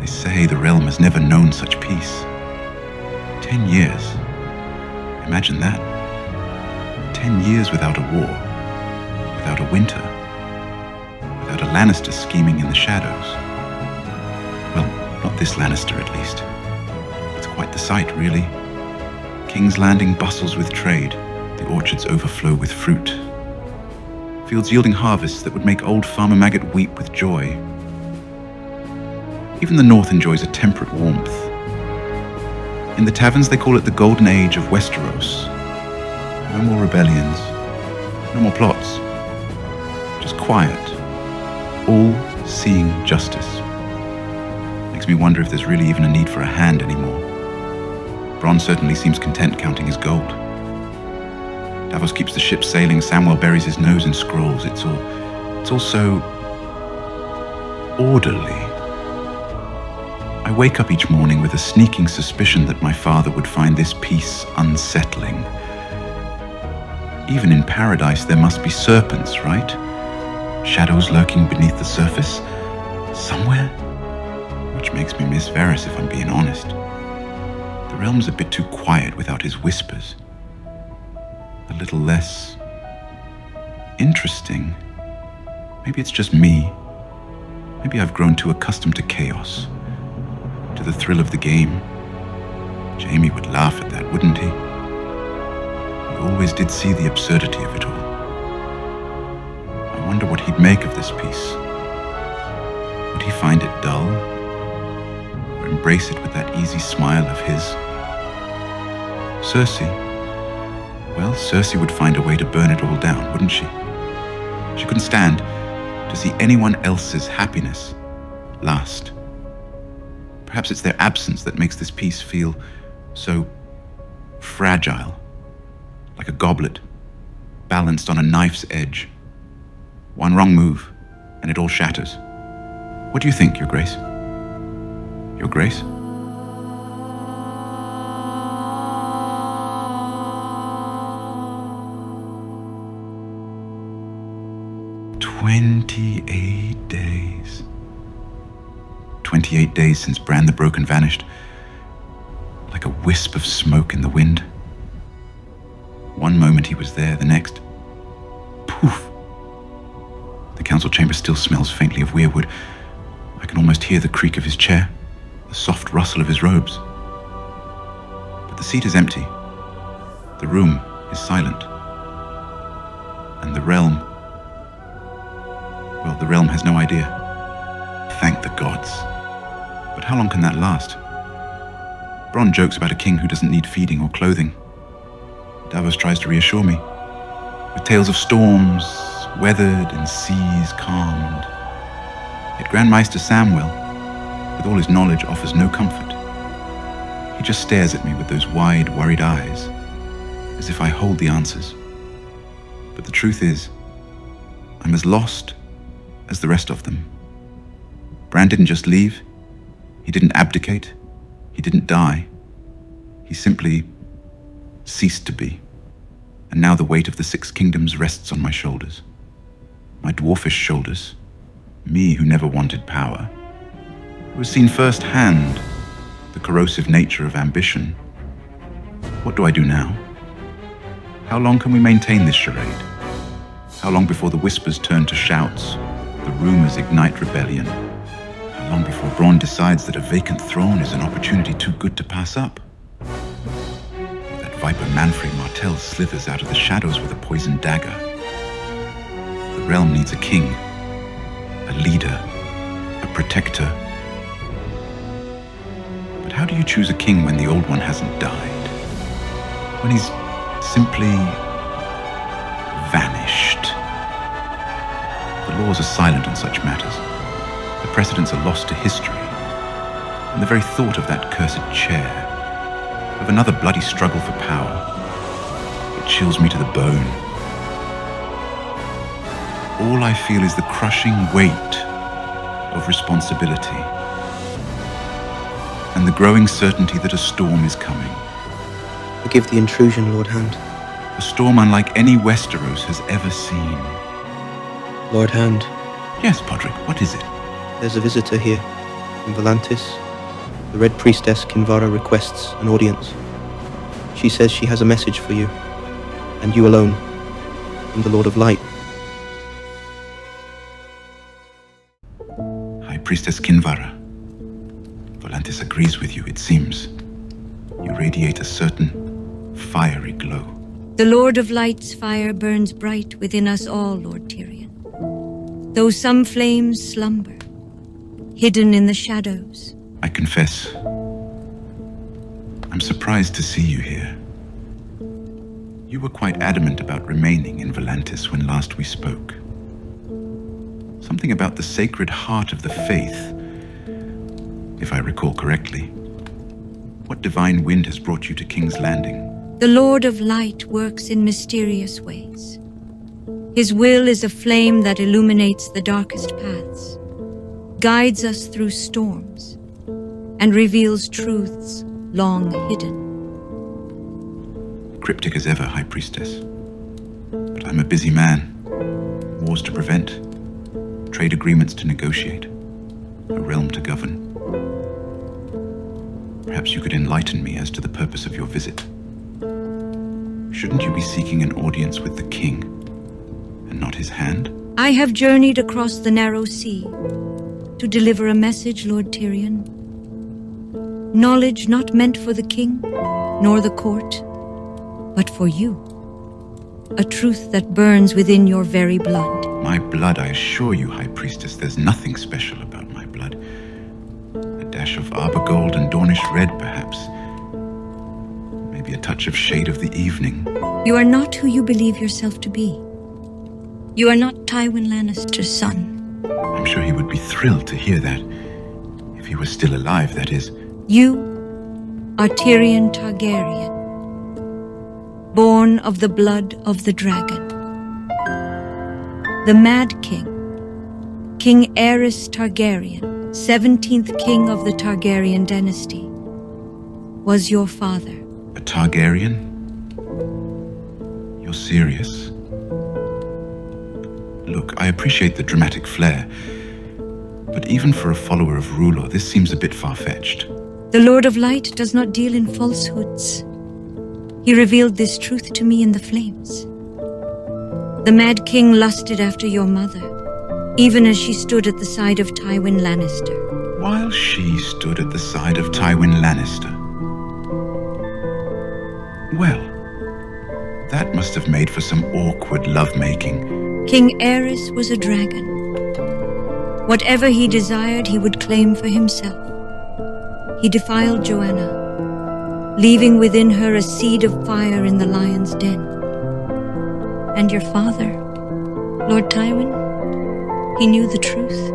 They say the realm has never known such peace. 10 years. Imagine that. 10 years without a war, without a winter, without a Lannister scheming in the shadows. Well, not this Lannister at least. It's quite the sight, really. King's Landing bustles with trade. The orchards overflow with fruit. Fields yielding harvests that would make old Farmer Maggot weep with joy. Even the north enjoys a temperate warmth. In the taverns they call it the Golden Age of Westeros. No more rebellions, no more plots. Just quiet, all-seeing justice. Makes me wonder if there's really even a need for a hand anymore. Bronn certainly seems content counting his gold. Davos keeps the ship sailing, Samwell buries his nose in scrolls. It's all so orderly. I wake up each morning with a sneaking suspicion that my father would find this peace unsettling. Even in paradise there must be serpents, right? Shadows lurking beneath the surface, somewhere? Which makes me miss Varys if I'm being honest. The realm's a bit too quiet without his whispers. A little less interesting. Maybe it's just me. Maybe I've grown too accustomed to chaos, to the thrill of the game. Jaime would laugh at that, wouldn't he? He always did see the absurdity of it all. I wonder what he'd make of this piece. Would he find it dull? Or embrace it with that easy smile of his? Cersei? Well, Cersei would find a way to burn it all down, wouldn't she? She couldn't stand to see anyone else's happiness last. Perhaps it's their absence that makes this piece feel so fragile, like a goblet, balanced on a knife's edge. One wrong move, and it all shatters. What do you think, Your Grace? Your Grace? "28 days. 28 days since Bran the Broken vanished, like a wisp of smoke in the wind. One moment he was there, the next, poof. The council chamber still smells faintly of weirwood. I can almost hear the creak of his chair, the soft rustle of his robes. But the seat is empty. The room is silent. And the realm, well, the realm has no idea. Thank the gods. But how long can that last? Bronn jokes about a king who doesn't need feeding or clothing. Davos tries to reassure me, with tales of storms, weathered and seas calmed. Yet Grand Maester Samwell, with all his knowledge, offers no comfort. He just stares at me with those wide, worried eyes, as if I hold the answers. But the truth is, I'm as lost as the rest of them. Bran didn't just leave. He didn't abdicate. He didn't die. He simply ceased to be. And now the weight of the Six Kingdoms rests on my shoulders. My dwarfish shoulders. Me who never wanted power. Who has seen firsthand the corrosive nature of ambition. What do I do now? How long can we maintain this charade? How long before the whispers turn to shouts, the rumors ignite rebellion? How long before Bronn decides that a vacant throne is an opportunity too good to pass up? Or that viper Manfred Martell slithers out of the shadows with a poisoned dagger? The realm needs a king, a leader, a protector. But how do you choose a king when the old one hasn't died? When he's simply vanished? The laws are silent on such matters. The precedents are lost to history. And the very thought of that cursed chair, of another bloody struggle for power, it chills me to the bone. All I feel is the crushing weight of responsibility and the growing certainty that a storm is coming. Forgive the intrusion, Lord Hand. A storm unlike any Westeros has ever seen. Lord Hand, Yes, Podrick, what is it? there's a visitor here. From Volantis, the Red Priestess Kinvara requests an audience. She says she has a message for you, and you alone, from the Lord of Light. High Priestess Kinvara, Volantis agrees with you, it seems. You radiate a certain fiery glow. The Lord of Light's fire burns bright within us all, Lord Tyrion. Though some flames slumber, hidden in the shadows. I confess, I'm surprised to see you here. You were quite adamant about remaining in Volantis when last we spoke. Something about the sacred heart of the faith, if I recall correctly. What divine wind has brought you to King's Landing? The Lord of Light works in mysterious ways. His will is a flame that illuminates the darkest paths, guides us through storms, and reveals truths long hidden. Cryptic as ever, High Priestess. But I'm a busy man. Wars to prevent, trade agreements to negotiate, a realm to govern. Perhaps you could enlighten me as to the purpose of your visit. Shouldn't you be seeking an audience with the king, and not his hand? I have journeyed across the narrow sea to deliver a message, Lord Tyrion. Knowledge not meant for the king, nor the court, but for you. A truth that burns within your very blood. My blood, I assure you, High Priestess, there's nothing special about my blood. A dash of arbor gold and Dornish red, perhaps. Maybe a touch of shade of the evening. You are not who you believe yourself to be. You are not Tywin Lannister's son. I'm sure he would be thrilled to hear that. If he was still alive, that is. You are Tyrion Targaryen, born of the blood of the dragon. The Mad King, King Aerys Targaryen, 17th king of the Targaryen dynasty, was your father. A Targaryen? You're serious? Look, I appreciate the dramatic flair, but even for a follower of R'hllor, this seems a bit far-fetched. The Lord of Light does not deal in falsehoods. He revealed this truth to me in the flames. The Mad King lusted after your mother, even as she stood at the side of Tywin Lannister. While she stood at the side of Tywin Lannister? Well, that must have made for some awkward lovemaking. King Aerys was a dragon. Whatever he desired, he would claim for himself. He defiled Joanna, leaving within her a seed of fire in the lion's den. And your father, Lord Tywin, he knew the truth.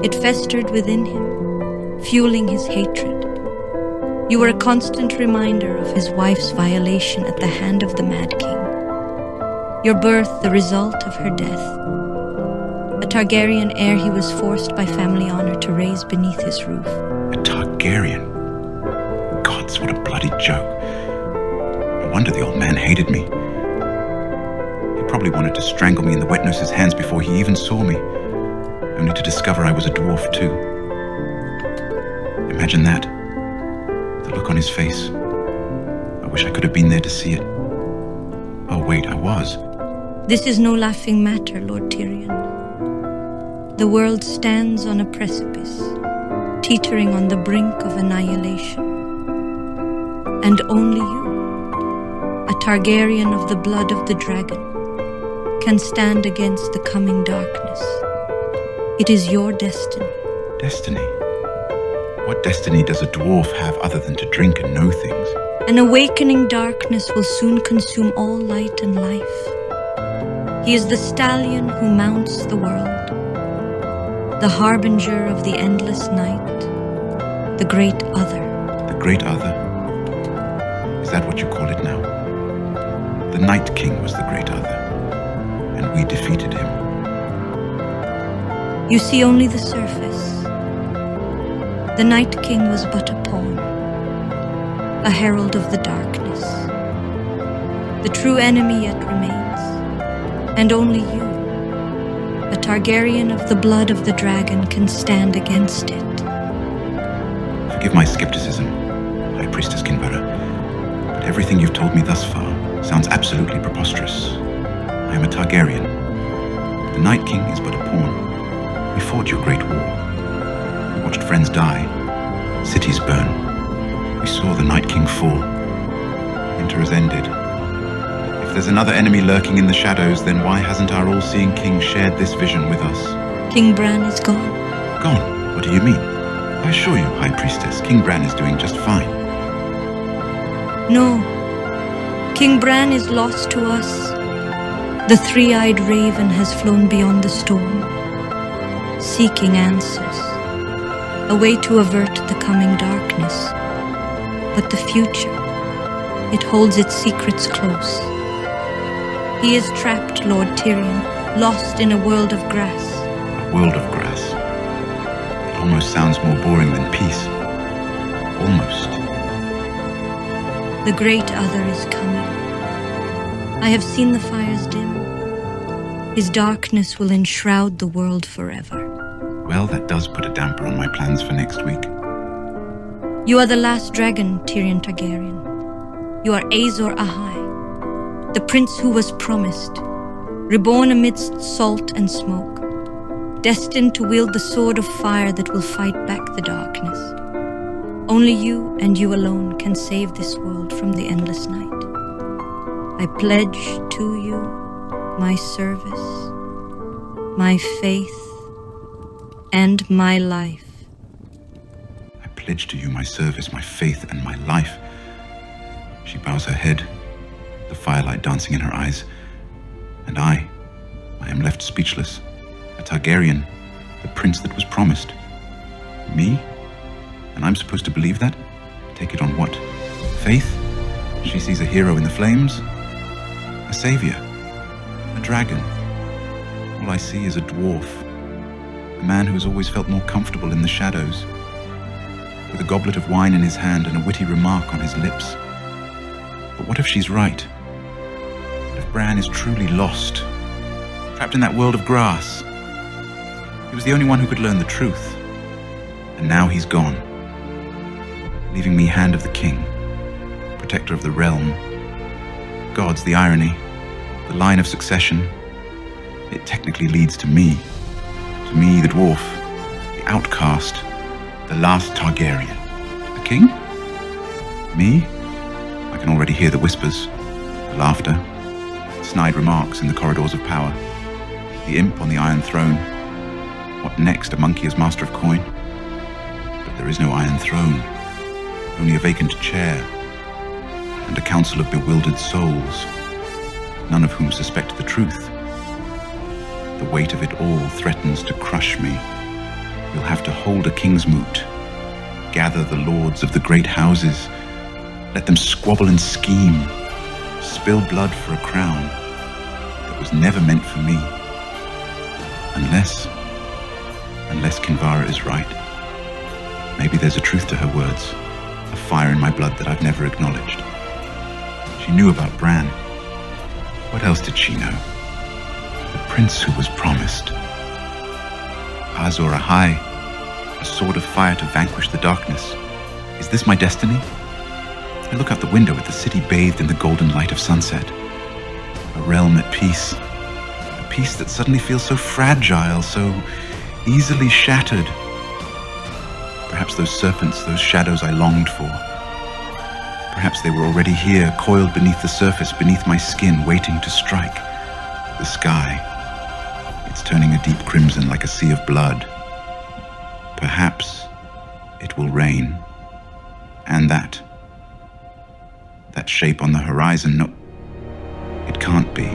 It festered within him, fueling his hatred. You were a constant reminder of his wife's violation at the hand of the Mad King. Your birth the result of her death. A Targaryen heir he was forced by family honor to raise beneath his roof. A Targaryen? Gods, what a bloody joke. No wonder the old man hated me. He probably wanted to strangle me in the wet nurse's hands before he even saw me, only to discover I was a dwarf too. Imagine that. The look on his face. I wish I could have been there to see it. Oh wait, I was. This is no laughing matter, Lord Tyrion. The world stands on a precipice, teetering on the brink of annihilation. And only you, a Targaryen of the blood of the dragon, can stand against the coming darkness. It is your destiny. Destiny? What destiny does a dwarf have other than to drink and know things? An awakening darkness will soon consume all light and life. He is the stallion who mounts the world, the harbinger of the endless night, the Great Other. The Great Other? Is that what you call it now? The Night King was the Great Other, and we defeated him. You see only the surface. The Night King was but a pawn, a herald of the darkness. The true enemy yet remains, and only you, a Targaryen of the blood of the dragon, can stand against it. Forgive my skepticism, High Priestess Kinvara, but everything you've told me thus far sounds absolutely preposterous. I am a Targaryen. The Night King is but a pawn. We fought your great war. We watched friends die, cities burn. We saw the Night King fall. Winter has ended. If there's another enemy lurking in the shadows, then why hasn't our all-seeing king shared this vision with us? King Bran is gone. Gone? What do you mean? I assure you, High Priestess, King Bran is doing just fine. No. King Bran is lost to us. The three-eyed raven has flown beyond the storm, seeking answers, a way to avert the coming darkness. But the future, it holds its secrets close. He is trapped, Lord Tyrion, lost in a world of grass. A world of grass. It almost sounds more boring than peace. Almost. The great other is coming. I have seen the fires dim. His darkness will enshroud the world forever. Well, that does put a damper on my plans for next week. You are the last dragon, Tyrion Targaryen. You are Azor Ahai, the prince who was promised, reborn amidst salt and smoke, destined to wield the sword of fire that will fight back the darkness. Only you and you alone can save this world from the endless night. I pledge to you my service, my faith, and my life. I pledge to you my service, my faith, and my life. She bows her head, the firelight dancing in her eyes. And I am left speechless. A Targaryen, the prince that was promised. Me? And I'm supposed to believe that? Take it on what? Faith? She sees a hero in the flames? A savior? A dragon? All I see is a dwarf. A man who has always felt more comfortable in the shadows, with a goblet of wine in his hand and a witty remark on his lips. But what if she's right? What if Bran is truly lost, trapped in that world of grass? He was the only one who could learn the truth. And now he's gone, leaving me Hand of the King, protector of the realm. Gods, the irony, the line of succession. It technically leads to me, the dwarf, the outcast, the last Targaryen. The king? Me? I can already hear the whispers, the laughter, snide remarks in the corridors of power. The imp on the Iron Throne. What next, a monkey as master of coin? But there is no Iron Throne, only a vacant chair, and a council of bewildered souls, none of whom suspect the truth. The weight of it all threatens to crush me. We'll have to hold a king's moot, gather the lords of the great houses, let them squabble and scheme, spill blood for a crown that was never meant for me. Unless Kinvara is right. Maybe there's a truth to her words, a fire in my blood that I've never acknowledged. She knew about Bran. What else did she know? The prince who was promised. Azor Ahai, a sword of fire to vanquish the darkness. Is this my destiny? I look out the window at the city bathed in the golden light of sunset. A realm at peace. A peace that suddenly feels so fragile, so easily shattered. Perhaps those serpents, those shadows I longed for. Perhaps they were already here, coiled beneath the surface, beneath my skin, waiting to strike. The sky. It's turning a deep crimson like a sea of blood. Perhaps it will rain. And that shape on the horizon, no, it can't be.